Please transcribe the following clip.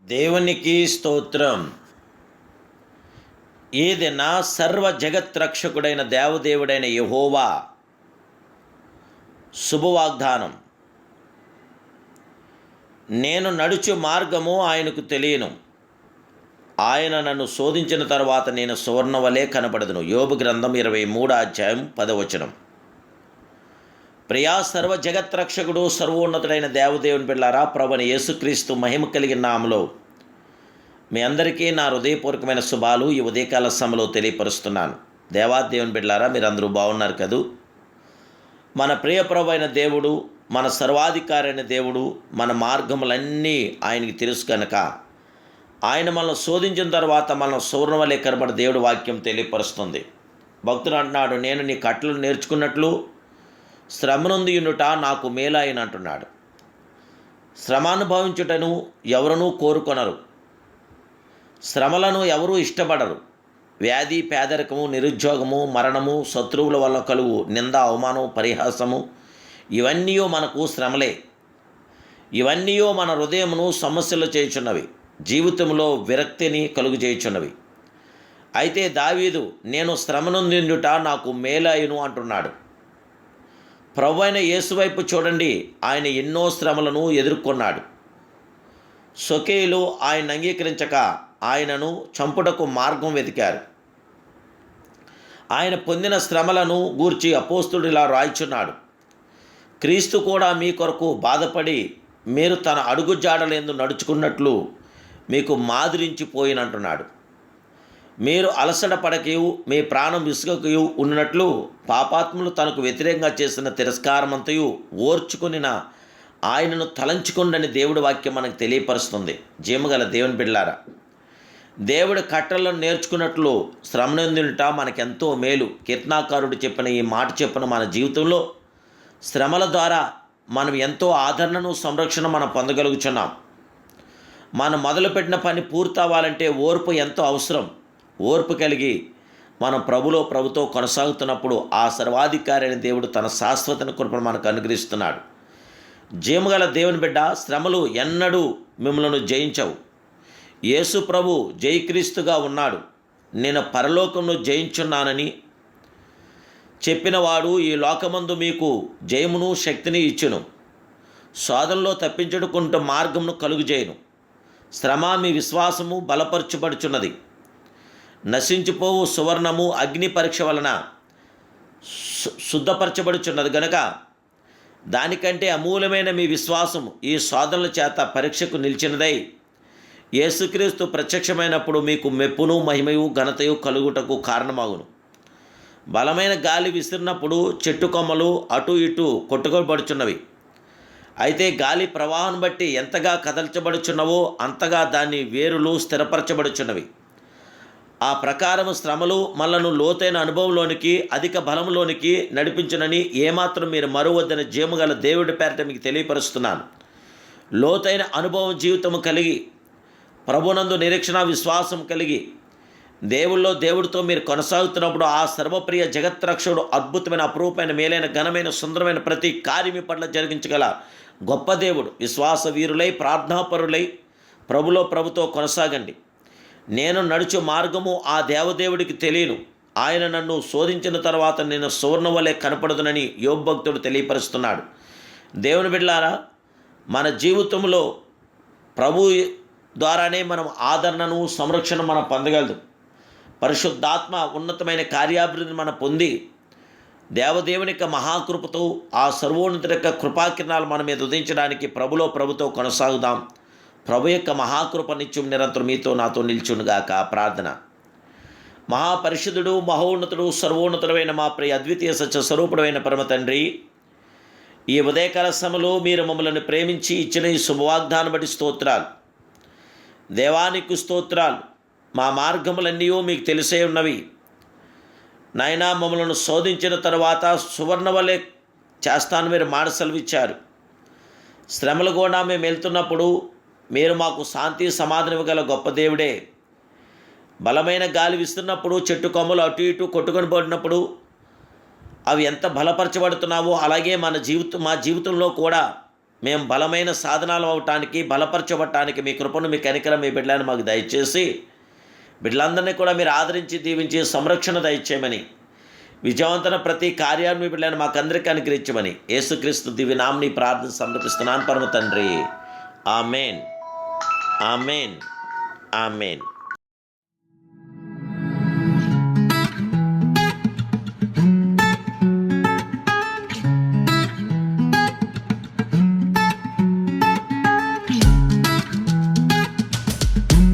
దేవునికి స్తోత్రం. ఏదైనా సర్వ జగత్రక్షకుడైన దేవదేవుడైన యెహోవా శుభవాగ్దానం. నేను నడుచు మార్గము ఆయనకు తెలియను, ఆయన నన్ను శోధించిన తర్వాత నేను సువర్ణవలే కనపడదును. యోబు గ్రంథం 23:10. ప్రియా సర్వ జగత్రక్షకుడు సర్వోన్నతుడైన దేవదేవుని బిడ్డలారా, ప్రభువైన యేసుక్రీస్తు మహిమ కలిగిన నామములో మీ అందరికీ నా హృదయపూర్వకమైన శుభాలు ఈ ఉదయకాల సమయంలో తెలియపరుస్తున్నాను. దేవాదేవుని బిడ్డలారా, మీరందరూ బాగున్నారు కదూ? మన ప్రియ ప్రభువైన దేవుడు, మన సర్వాధికారి అయిన దేవుడు, మన మార్గములన్నీ ఆయనకి తెలుసు కనుక ఆయన మనల్ని శోధించిన తర్వాత మనం సువర్ణవలే కనబడి దేవుడి వాక్యం తెలియపరుస్తుంది. భక్తుడు అంటున్నాడు, నేను నీ కట్టలు నేర్చుకున్నట్లు శ్రమనుంది యుండుట నాకు మేలాయన అంటున్నాడు. శ్రమానుభవించుటను ఎవరనూ కోరుకొనరు, శ్రమలను ఎవరూ ఇష్టపడరు. వ్యాధి, పేదరికము, నిరుద్యోగము, మరణము, శత్రువుల వల్ల కలుగు నింద, అవమానం, పరిహాసము ఇవన్నీ మనకు శ్రమలే. ఇవన్నీ మన హృదయమును సమస్యలు చేయుచున్నవి, జీవితంలో విరక్తిని కలుగు చేయుచున్నవి. అయితే దావీదు నేను శ్రమనుందుట నాకు మేలాయును అంటున్నాడు. ప్రభువైన యేసు వైపు చూడండి, ఆయన ఎన్నో శ్రమలను ఎదుర్కొన్నాడు. సొకేయులు ఆయన అంగీకరించక ఆయనను చంపుటకు మార్గం వెతికారు. ఆయన పొందిన శ్రమలను గూర్చి అపోస్తుడు ఇలా రాయిచున్నాడు, క్రీస్తు కూడా మీ కొరకు బాధపడి మీరు తన అడుగు జాడలేందు నడుచుకున్నట్లు మీకు మాదిరించిపోయినంటున్నాడు. మీరు అలసట పడకయు మీ ప్రాణం విసుగకయు ఉన్నట్లు పాపాత్ములు తనకు వ్యతిరేకంగా చేసిన తిరస్కారమంతయు ఓర్చుకునిన ఆయనను తలంచుకుండని దేవుడి వాక్యం మనకు తెలియపరుస్తుంది. జీమగల దేవుని బిడ్డలారా, దేవుడి కట్టలను నేర్చుకున్నట్లు శ్రమనొందుట మనకెంతో మేలు. కీర్తనాకారుడు చెప్పిన ఈ మాట చెప్పిన మన జీవితంలో శ్రమల ద్వారా మనం ఎంతో ఆదరణను, సంరక్షణ మనం పొందగలుగుతున్నాం. మనం మొదలుపెట్టిన పని పూర్తి అవ్వాలంటే ఓర్పు ఎంతో అవసరం. ఓర్పు కలిగి మనం ప్రభుతో కొనసాగుతున్నప్పుడు ఆ సర్వాధికారి అయిన దేవుడు తన శాశ్వత కృపను మనకు అనుగ్రహిస్తున్నాడు. జీమగల దేవుని బిడ్డ, శ్రమలు ఎన్నడూ మిమ్మల్ని జయించవు. యేసు ప్రభు జయక్రీస్తుగా ఉన్నాడు. నేను పరలోకంలో జయించున్నానని చెప్పినవాడు ఈ లోకమందు మీకు జయమును శక్తిని ఇచ్చును. శోధనలో తప్పించుకుంటూ మార్గమును కలుగుజేయును. శ్రమ మీ విశ్వాసము బలపరచబడుచున్నది. నశించిపోవు సువర్ణము అగ్ని పరీక్ష వలన శుద్ధపరచబడుచున్నది గనుక దానికంటే అమూల్యమైన మీ విశ్వాసము ఈ శోధనల చేత పరీక్షకు నిలిచినదై యేసుక్రీస్తు ప్రత్యక్షమైనప్పుడు మీకు మెప్పును, మహిమయు, ఘనతయు కలుగుటకు కారణమగును. బలమైన గాలి విసిరినప్పుడు చెట్టు కొమ్మలు అటు ఇటు కొట్టుకోబడుచున్నవి. అయితే గాలి ప్రవాహం బట్టి ఎంతగా కదల్చబడుచున్నవో అంతగా దాని వేరులు స్థిరపరచబడుచున్నవి. ఆ ప్రకారము శ్రమలు మనలను లోతైన అనుభవంలోనికి, అధిక బలంలోనికి నడిపించునని ఏమాత్రం మీరు మరువద్దని జీమగల దేవుడి పేరిట మీకు తెలియపరుస్తున్నాను. లోతైన అనుభవం జీవితము కలిగి, ప్రభునందు నిరీక్షణ విశ్వాసం కలిగి, దేవుడితో మీరు కొనసాగుతున్నప్పుడు ఆ సర్వప్రియ జగత్రక్షకుడు అద్భుతమైన, అపురూపమైన, మేలైన, ఘనమైన, సుందరమైన ప్రతి కార్యమి పట్ల జరిగించగల గొప్ప దేవుడు. విశ్వాస వీరులై, ప్రార్థనాపరులై ప్రభుతో కొనసాగండి. నేను నడుచు మార్గము ఆ దేవదేవుడికి తెలియను, ఆయన నన్ను శోధించిన తర్వాత నేను సువర్ణవలే కనపడదునని యోబు భక్తుడు తెలియపరుస్తున్నాడు. దేవుని బిడ్డలారా, మన జీవితంలో ప్రభు ద్వారానే మనం ఆదరణను, సంరక్షణ మనం పొందగలదు. పరిశుద్ధాత్మ ఉన్నతమైన కార్యాభివృద్ధిని మనం పొంది దేవదేవుని యొక్క మహాకృపతో ఆ సర్వోన్నతుడి యొక్క కృపాకిరణాలు మన మీద ఉదయించడానికి ప్రభుతో కొనసాగుదాం. ప్రభు యొక్క మహాకృప నిత్యం నిరంతరం మీతో నాతో నిల్చునుగాక. ప్రార్థన. మహాపరిశుద్ధుడు, మహోన్నతుడు, సర్వోన్నతుడైన మా ప్రియ అద్వితీయ సత్య స్వరూపుడైన పరమ తండ్రి, ఈ ఉదయకాల సమయంలో మీరు మమ్మల్ని ప్రేమించి ఇచ్చిన ఈ శుభవాగ్దానం బట్టి స్తోత్రాలు. దేవానికి స్తోత్రాలు. మా మార్గములన్నీ మీకు తెలిసే ఉన్నవి నాయనా. మమ్మల్ని శోధించిన తర్వాత సువర్ణవలే చేస్తాను మీరు మాట సెలవిచ్చారు. శ్రమలు కూడా మేము వెళ్తున్నప్పుడు మీరు మాకు శాంతి, సమాధానం ఇవ్వగల గొప్ప దేవుడే. బలమైన గాలి విస్తున్నప్పుడు చెట్టు కొమ్మలు అటు ఇటు కొట్టుకొని పడినప్పుడు అవి ఎంత బలపరచబడుతున్నావో అలాగే మా జీవితంలో కూడా మేము బలమైన సాధనాలు అవటానికి, బలపరచబడటానికి మీ కృపను, మీ కనికరం, మీ బిడ్డలను మాకు దయచేసి బిడ్డలందరినీ కూడా మీరు ఆదరించి, దీవించి, సంరక్షణ దయచేయమని, విజయవంతమైన ప్రతి కార్యాన్ని మీ బిడ్డలను మాకందరికీ అనుగ్రహించమని యేసుక్రీస్తు దివ్యనామమున ప్రార్థన సమర్పిస్తున్నాను పరమ తండ్రి. Amen, amen, amen.